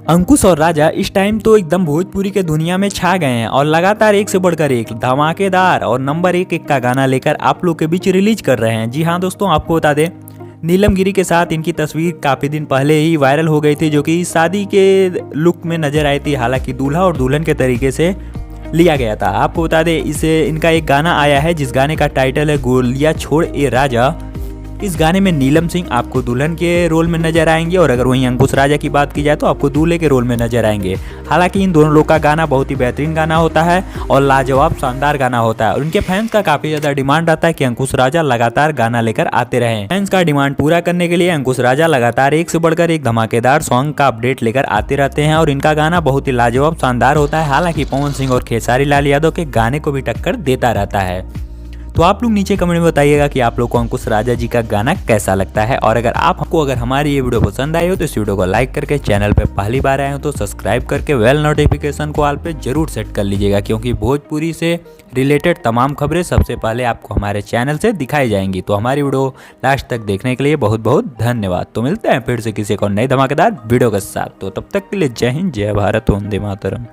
अंकुश और राजा इस टाइम तो एकदम भोजपुरी के दुनिया में छा गए हैं और लगातार एक से बढ़कर एक धमाकेदार और नंबर एक का गाना लेकर आप लोग के बीच रिलीज कर रहे हैं। जी हाँ दोस्तों, आपको बता दें नीलम गिरी के साथ इनकी तस्वीर काफ़ी दिन पहले ही वायरल हो गई थी, जो कि शादी के लुक में नजर आई थी। हालांकि दूल्हा और दुल्हन के तरीके से लिया गया था। आपको बता दें इसे इनका एक गाना आया है जिस गाने का टाइटल है गोलियां छोड़ ए राजा। इस गाने में नीलम सिंह आपको दुल्हन के रोल में नजर आएंगे और अगर वहीं अंकुश राजा की बात की जाए तो आपको दूल्हे के रोल में नजर आएंगे। हालांकि इन दोनों लोग का गाना बहुत ही बेहतरीन गाना होता है और लाजवाब शानदार गाना होता है और उनके फैंस का काफी ज्यादा डिमांड रहता है कि अंकुश राजा लगातार गाना लेकर आते रहे। फैंस का डिमांड पूरा करने के लिए अंकुश राजा लगातार एक से बढ़कर एक धमाकेदार सॉन्ग का अपडेट लेकर आते रहते हैं और इनका गाना बहुत ही लाजवाब शानदार होता है। हालांकि पवन सिंह और खेसारी लाल यादव के गाने को भी टक्कर देता रहता है। तो आप लोग नीचे कमेंट में बताइएगा कि आप लोग को अंकुश राजा जी का गाना कैसा लगता है और अगर हमारी ये वीडियो पसंद आई हो तो इस वीडियो को लाइक करके, चैनल पे पहली बार आए हो तो सब्सक्राइब करके बेल नोटिफिकेशन को ऑल पे जरूर सेट कर लीजिएगा, क्योंकि भोजपुरी से रिलेटेड तमाम खबरें सबसे पहले आपको हमारे चैनल से दिखाई जाएंगी। तो हमारी वीडियो लास्ट तक देखने के लिए बहुत बहुत धन्यवाद। तो मिलते हैं फिर से किसी को नई धमाकेदार वीडियो के साथ। तो तब तक के लिए जय हिंद, जय भारत, वंदे मातरम।